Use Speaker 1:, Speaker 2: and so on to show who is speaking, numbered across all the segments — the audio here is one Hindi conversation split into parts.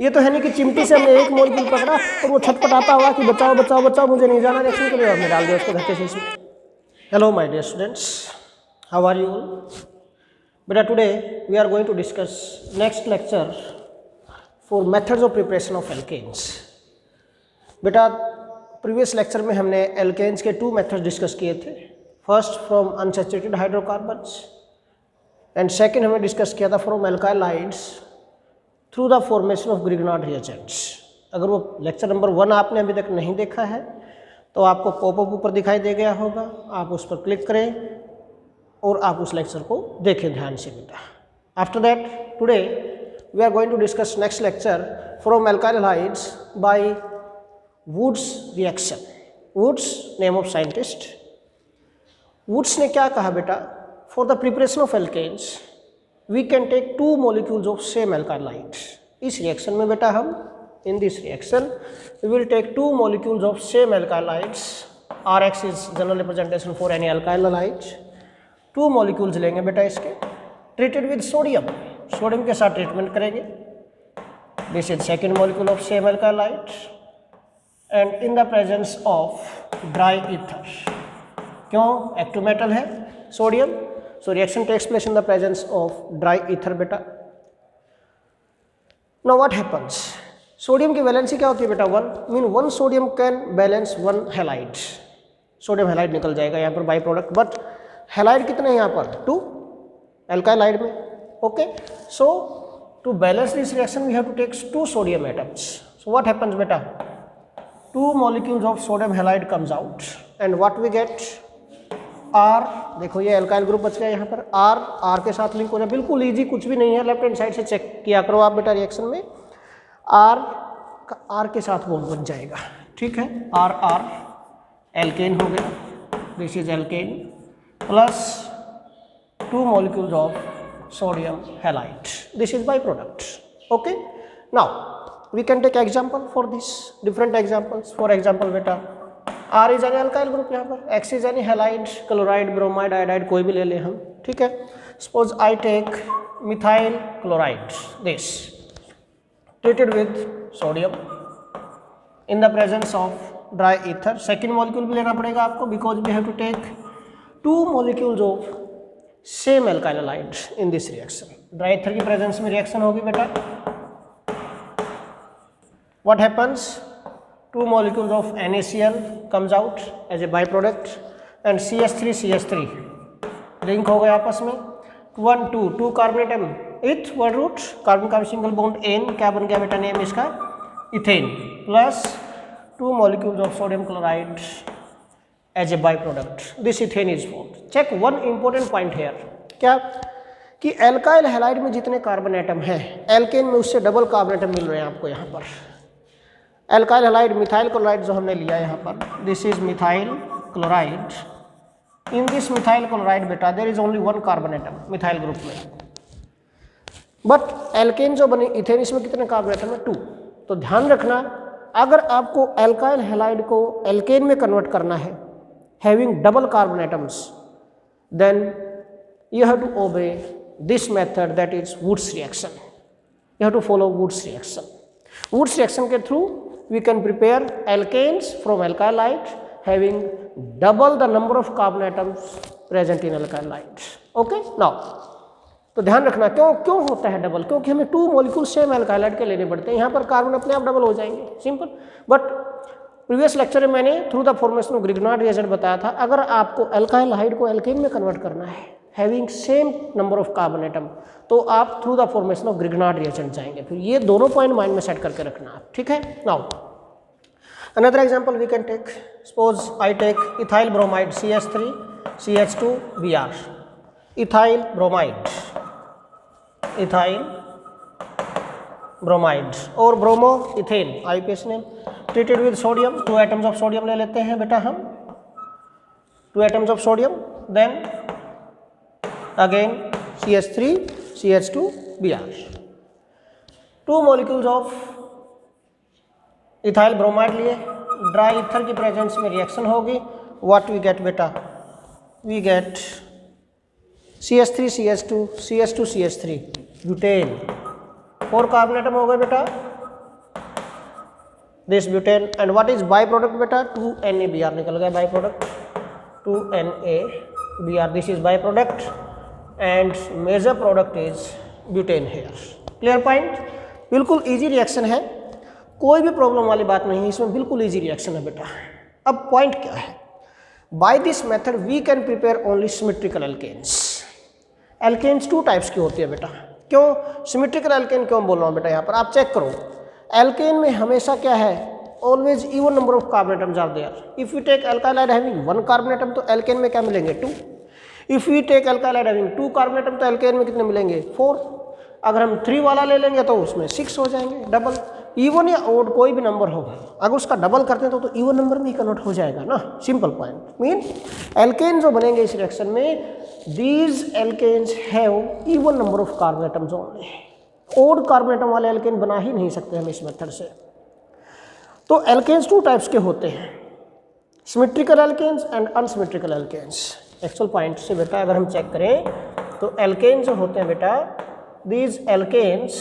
Speaker 1: ये तो है नहीं कि चिमटी से हमने एक मॉलिक्यूल पकड़ा और वो छटपटाता हुआ कि बचाओ बचाओ बचाओ, मुझे नहीं जाना रिएक्शन के लिए, आपने डाल दिया उसको धक्के से इसमें। Hello my dear students, how are you all? बेटा today we are going to discuss next lecture for methods of preparation of alkanes. बेटा प्रीवियस लेक्चर में हमने एल्केन्स के 2 मेथड्स डिस्कस किए थे। First from unsaturated hydrocarbons and second हमने डिस्कस किया था from alkylides through the formation of Grignard reagents. अगर वो लेक्चर नंबर 1 आपने अभी तक नहीं देखा है तो आपको पॉपअप ऊपर दिखाई दे गया होगा, आप उस पर क्लिक करें और आप उस लेक्चर को देखें ध्यान से बेटा। After that today we are going to discuss next lecture from alkylides by Wurtz reaction. Wurtz name of scientist. Wurtz ने क्या कहा बेटा, for the preparation of alkanes we can take 2 molecules of same alkylides। इस रिएक्शन में बेटा हम in this reaction we will take 2 molecules of same alkylides। Rx is general representation for any alkyl halide। 2 molecules लेंगे बेटा इसके, treated with sodium। सोडियम के साथ ट्रीटमेंट करेंगे। This is second molecule of same alkylide and in the presence of dry ether। क्यों? एक्टिव मेटल है sodium, so reaction takes place in the presence of dry ether बेटा। now what happens, सोडियम की वैलेंसी क्या होती है बेटा 1, mean 1 sodium can balance 1 halide. Sodium halide निकल जाएगा यहाँ पर बाई प्रोडक्ट, बट हैलाइड कितने हैं यहाँ पर 2 एल्काइलाइड में। Okay, so to balance this reaction we have to take 2 sodium atoms. So what happens बेटा, 2 molecules of sodium halide comes out and what we get R. देखो ये एल्काइल ग्रुप बच गया यहाँ पर, आर के साथ लिंक हो जाए, बिल्कुल इजी, कुछ भी नहीं है। लेफ्ट हैंड साइड से चेक किया करो आप बेटा, रिएक्शन में आर के साथ बॉन्ड बन जाएगा। ठीक है, आर एल्केन हो गया, this is alkane plus 2 molecules of sodium halide, this is by product. Okay, now we can take example for this, different examples. For example बेटा R is an alkyl group, यहाँ पर X is any halide, chloride, bromide, iodide, कोई भी ले लें हम। ठीक है, suppose I take methyl chloride, this treated with sodium in the presence of dry ether. Second molecule भी लेना पड़ेगा आपको because we have to take 2 molecules of same alkyl halide in this reaction. Dry ether की प्रेजेंस में रिएक्शन होगी बेटा, what happens, 2 molecules of NaCl comes out as a byproduct and CH3 link हो गए आपस में, 1 2 कार्बन एटम इथ 1 रूट, कार्बन का सिंगल बॉन्ड N, क्या बन गया बेटा नेम इसका, ethane, plus 2 molecules of sodium chloride as a byproduct, this ethane is formed। Check 1 important point here, क्या कि एल्काइल हैलाइड में जितने कार्बन एटम हैं एल्केन में उससे डबल कार्बन एटम मिल रहे हैं आपको यहाँ पर। एल्काइल हैलाइड मिथाइल क्लोराइड जो हमने लिया यहाँ पर, this is methyl chloride. In this methyl chloride बेटा there is only 1 carbon atom methyl group में, बट एल्केन जो बनी इथेन, इसमें कितने कार्बन एटम है 2। तो ध्यान रखना, अगर आपको एल्काइल हैलाइड को एल्केन में कन्वर्ट करना है having double carbon atoms, then you have to obey this method, that is Wurtz reaction. You have to follow Wurtz reaction. Wurtz reaction के through we can prepare alkanes from alkylite having double the number of carbon atoms present in alkylite। okay, now तो ध्यान रखना क्यों होता है डबल, क्योंकि हमें 2 molecules सेम alkylite के लेने पड़ते हैं। यहाँ पर कार्बन अपने आप डबल हो जाएंगे, सिंपल। बट प्रीवियस लेक्चर में मैंने through the formation of Grignard reagent बताया था, अगर आपको एल्काइल हाइड को एल्केन में कन्वर्ट करना है having same number of carbon atom, तो आप through the formation of Grignard reagent जाएंगे। फिर ये दोनों पॉइंट माइंड में सेट करके रखना आप, ठीक है। Now another example we can take, suppose I take ethyl bromide CH3 CH2 Br, ethyl bromide, ethyl bromide और bromo ethane IPS name, treated with sodium, 2 atoms of sodium ले लेते हैं बेटा हम, 2 atoms of sodium, then again CH3 CH2 Br, 2 molecules of ethyl bromide लिए, ड्राई ईथर की प्रेजेंस में रिएक्शन होगी, व्हाट वी गेट बेटा, we get CH3 CH2 CH2 CH3 butane, 4 carbon atom हो गए बेटा, this butane and what is by product बेटा 2NaBr निकल गया byproduct 2NaBr this is by product and major product is butane here. Clear point? बिल्कुल इजी रिएक्शन है, कोई भी प्रॉब्लम वाली बात नहीं है इसमें, बिल्कुल इजी रिएक्शन है बेटा। अब पॉइंट क्या है, by this method we can prepare only symmetrical alkanes. Alkanes 2 types की होती है बेटा। क्यों सिमेट्रिकल एल्केन क्यों बोल रहा हूँ बेटा, यहाँ पर आप चेक करो, एल्केन में हमेशा क्या है, always even number of carbon atoms are there. If you take alkyl having 1 carbon atom तो एल्केन में क्या मिलेंगे 2। If you take alkyl having 2 carbon atom तो एल्केन में कितने मिलेंगे 4। अगर हम 3 वाला ले लेंगे तो उसमें 6 हो जाएंगे डबल। इवन या ओड कोई भी नंबर हो, अगर उसका डबल करते हैं तो इवन नंबर में ही कन्वर्ट हो जाएगा ना। सिंपल पॉइंट मीन एल्केन जो बनेंगे इस रिएक्शन में, these alkanes have even number of carbon atoms only. Odd carbon atom वाले एल्केन बना ही नहीं सकते हम इस मेथड से। तो एल्केन्स 2 टाइप्स के होते हैं, symmetrical alkanes and unsymmetrical alkanes. Actual point से बेटा अगर हम चेक करें तो एल्केन जो होते हैं बेटा, these alkanes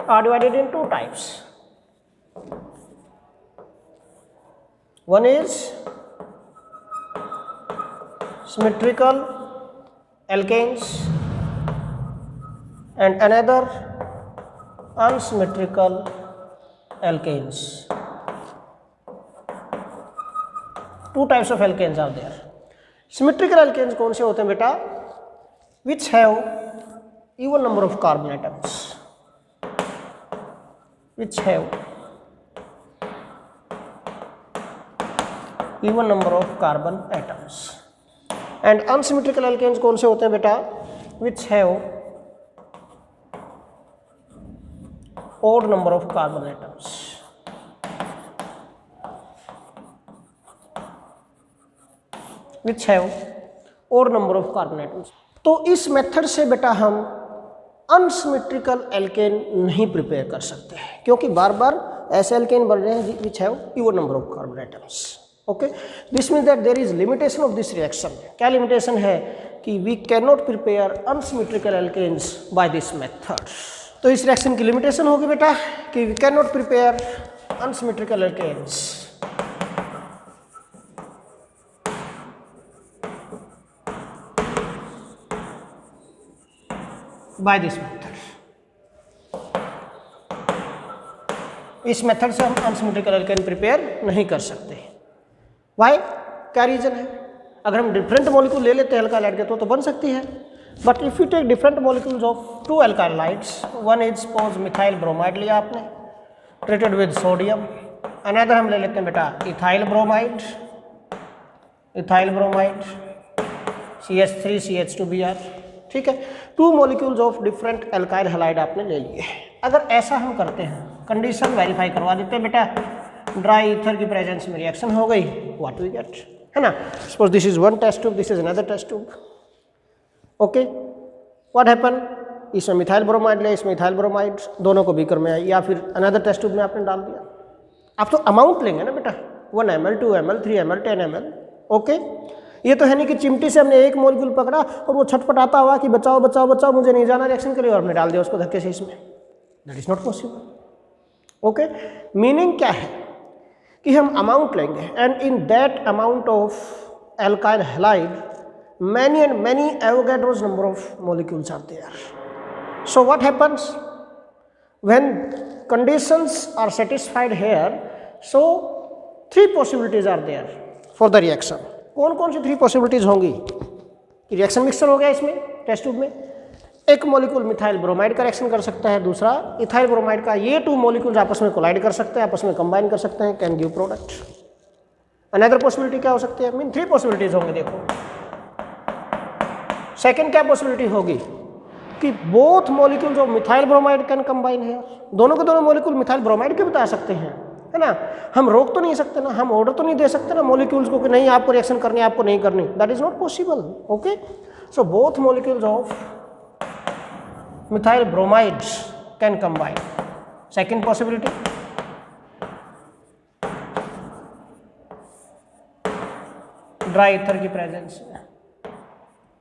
Speaker 1: are divided in 2 types. One is symmetrical alkanes and another unsymmetrical alkanes. 2 types of alkanes are there. Symmetrical alkanes कौन से होते हैं बेटा, which have even number of carbon atoms, which have even number of carbon atoms, and unsymmetrical alkanes कौन से होते हैं बेटा, which have odd number of carbon atoms, which have odd number of carbon atoms। तो इस मेथड से बेटा हम अनसिमेट्रिकल एल्केन नहीं प्रिपेयर कर सकते हैं, क्योंकि बार बार ऐसे एल्केन बन रहे हैं which have even number of carbon atoms. Okay, this means that there is limitation of this reaction. क्या लिमिटेशन है कि we can not prepare unsymmetrical alkanes by this method. तो इस रिएक्शन की लिमिटेशन होगी बेटा कि we can not prepare unsymmetrical alkanes by this method. इस मेथड से हम अनसिमेट्रिकल एल्केन प्रिपेयर नहीं कर सकते। वाई? क्या रीजन है? अगर हम डिफरेंट मॉलिक्यूल ले लेते हैं अल्काइल हाइड के तो बन सकती है, but if you take different molecules of 2 alkyl halides, one is suppose methyl bromide लिया आपने ट्रीटेड विद सोडियम, अनदर हम ले लेते हैं बेटा इथाइल ब्रोमाइड, CH3CH2Br, ठीक है। 2 molecules of different alkyl halide आपने ले लिए। अगर ऐसा हम करते हैं, कंडीशन वेरीफाई करवा देते हैं बेटा, ड्राई ईथर की प्रेजेंस में रिएक्शन हो गई, व्हाट वी गेट, है ना। Suppose this is 1 test tube, this is another test tube. Okay, what happen, इसमें मिथाइल ब्रोमाइड ले, इसमें इथाइल ब्रोमाइड, दोनों को बीकर में आई, या फिर अनदर टेस्ट ट्यूब में आपने डाल दिया। आप तो अमाउंट लेंगे ना बेटा, 1 ml, 2 ml, 3 ml, 10 ml। Okay, ये तो है नहीं कि चिमटी से हमने एक मॉलिक्यूल पकड़ा और वो छटपटाता हुआ कि बचाओ बचाओ बचाओ मुझे नहीं जाना रिएक्शन के लिए, और हमने डाल दिया उसको धक्के से इसमें। That is not possible. Okay, meaning क्या है कि हम अमाउंट लेंगे and in that amount of alkyl halide many and many Avogadro's number of molecules are there. So what happens when conditions are satisfied here, so 3 possibilities are there for the reaction. कौन कौन सी 3 पॉसिबिलिटीज होंगी कि रिएक्शन मिक्सर हो गया इसमें टेस्ट ट्यूब में, एक मॉलिक्यूल मिथाइल ब्रोमाइड का रिएक्शन कर सकता है, दूसरा इथाइल ब्रोमाइड का, ये 2 मॉलिक्यूल्स आपस में कोलाइड कर सकते हैं, आपस में कंबाइन कर सकते हैं, can give product. Another possibility क्या हो सकती है, मीन 3 पॉसिबिलिटीज होंगे। देखो सेकंड क्या पॉसिबिलिटी होगी कि both molecules of methyl bromide can combine है, दोनों के दोनों मॉलिक्यूल मिथाइल ब्रोमाइड के बता सकते हैं, है ना। हम रोक तो नहीं सकते ना, हम ऑर्डर तो नहीं दे सकते ना मॉलिक्यूल्स को कि नहीं आपको रिएक्शन करनी है आपको नहीं करनी, that is not possible. Okay, so both molecules of methyl bromides can combine. Second possibility, dry ether की प्रेजेंस में,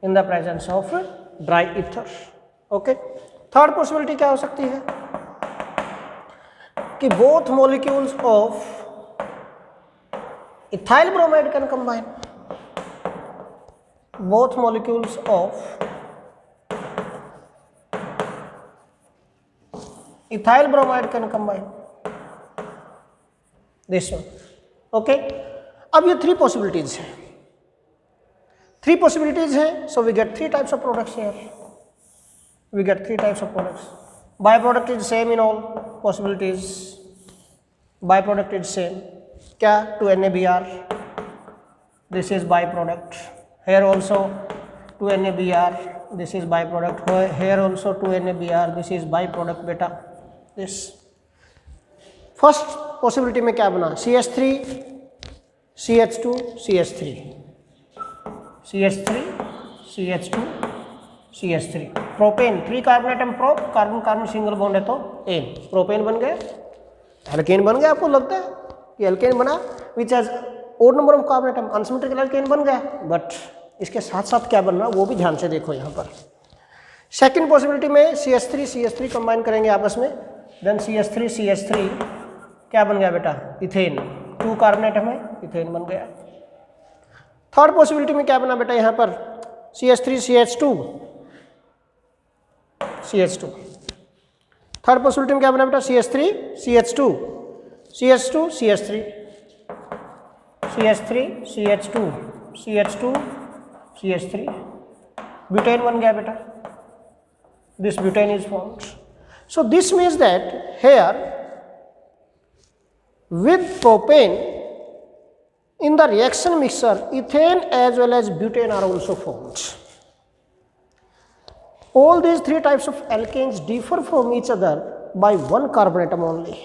Speaker 1: इन the presence of dry ether. Okay, third possibility क्या हो सकती है, कि both molecules of ethyl bromide can combine. Both molecules of ethyl bromide can combine. This one. Okay. अब ये 3 possibilities हैं. 3 possibilities हैं. So we get 3 types of products here. We get 3 types of products. Byproduct is same in all possibilities. Byproduct is same. क्या? 2NaBr. This is byproduct. Here also 2NaBr. This is byproduct. Here also 2NaBr. This is byproduct beta. This. First possibility में क्या बना? CH3, CH2, CH3, CH3, CH2, CH3. Propane 3 carbon atom prop, carbon carbon single bond है तो एन, प्रोपेन बन गया, एल्केन बन गया. आपको लगता है कि एल्केन बना which has odd number of carbon atom, unsymmetrical alkane बन गया. बट इसके साथ साथ क्या बन रहा वो भी ध्यान से देखो यहाँ पर. सेकेंड पॉसिबिलिटी में CH3, CH3 कंबाइन करेंगे आपस में, देन CH3, CH3 क्या बन गया बेटा? इथेन. 2 कार्बन एटम है, इथेन बन गया. थर्ड पॉसिबिलिटी में क्या बना बेटा यहाँ पर? CH3, CH2, CH2. Third possibility में क्या बना बेटा? CH3, CH2, CH2, CH3, CH3, CH2, CH2, CH3. Butane बन गया बेटा. This butane is formed. So this means that here with propane in the reaction mixture, ethane as well as butane are also formed. All these 3 types of alkanes differ from each other by 1 carbon atom only.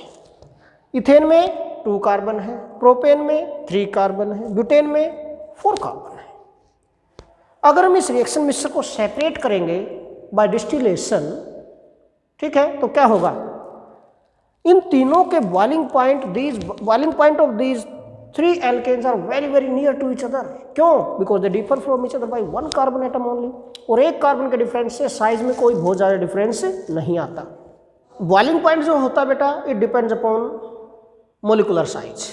Speaker 1: Ethane में 2 कार्बन है, प्रोपेन में 3 कार्बन है, ब्यूटेन में 4 कार्बन है. अगर हम इस रिएक्शन मिक्सचर को सेपरेट करेंगे बाय डिस्टिलेशन, ठीक है, तो क्या होगा? इन तीनों के boiling point of these 3 alkanes are very very near to each other. क्यों? Because they differ from each other by 1 carbon atom only. और 1 कार्बन के डिफरेंस से साइज में कोई बहुत ज़्यादा डिफरेंस नहीं आता. बॉइलिंग पॉइंट जो होता है बेटा, it depends upon molecular size.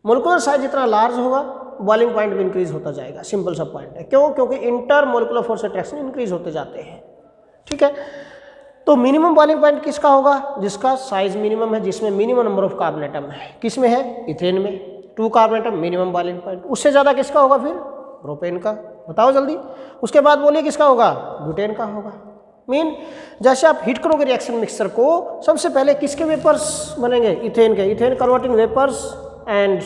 Speaker 1: Molecular size जितना लार्ज होगा, बॉइलिंग पॉइंट भी इंक्रीज होता जाएगा. सिंपल सा पॉइंट है. क्यों? क्योंकि inter molecular force attraction increase होते जाते हैं. ठीक है. तो मिनिमम बॉइलिंग पॉइंट किसका होगा? जिसका साइज मिनिमम है, जिसमें minimum number of carbon atom है. किसमें है? इथेन में 2 carbon atom minimum boiling point. उससे ज़्यादा किसका होगा फिर? प्रोपेन का. बताओ जल्दी. उसके बाद बोलिए किसका होगा? ब्यूटेन का होगा. मीन जैसे आप हीट करोगे रिएक्शन मिक्सचर को, सबसे पहले किसके वेपर्स बनेंगे? इथेन के. Ethane converting vapours and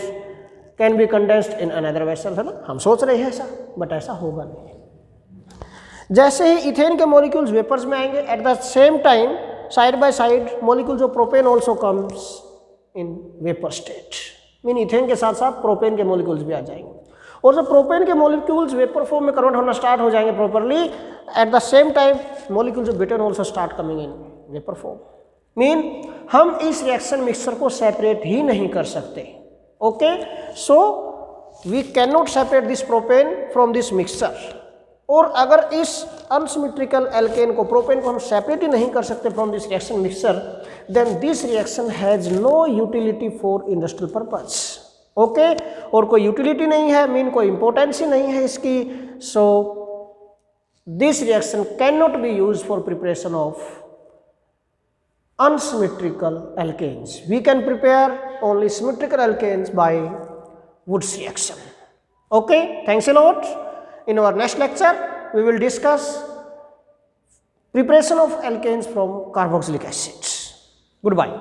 Speaker 1: can be condensed in another vessel, है ना. हम सोच रहे हैं ऐसा, बट ऐसा होगा नहीं. जैसे ही इथेन के मॉलिक्यूल्स वेपर्स में आएंगे, eight the same time side by side molecules of propane also comes in vapour state. Mean ethane के साथ साथ प्रोपेन के मॉलिक्यूल्स भी आ जाएंगे. और जब प्रोपेन के मॉलिक्यूल्स वेपर फॉर्म में कन्वर्ट होना स्टार्ट हो जाएंगे properly, at the same time molecules of butane also start coming in vapour form. Mean हम इस रिएक्शन मिक्सचर को सेपरेट ही नहीं कर सकते. Okay, so we can not separate this propane from this mixture. और अगर इस अनसिमेट्रिकल एल्केन को, प्रोपेन को हम सेपरेट ही नहीं कर सकते from this reaction mixture, then this reaction has no utility for industrial purpose. Okay, और कोई यूटिलिटी नहीं है, मीन कोई इंपॉर्टेंस ही नहीं है इसकी. So this reaction can not be use for preparation of unsymmetrical alkanes. We can prepare only symmetrical alkanes by Woods reaction. Okay, thanks a lot. In our next lecture, we will discuss preparation of alkanes from carboxylic acids. Goodbye.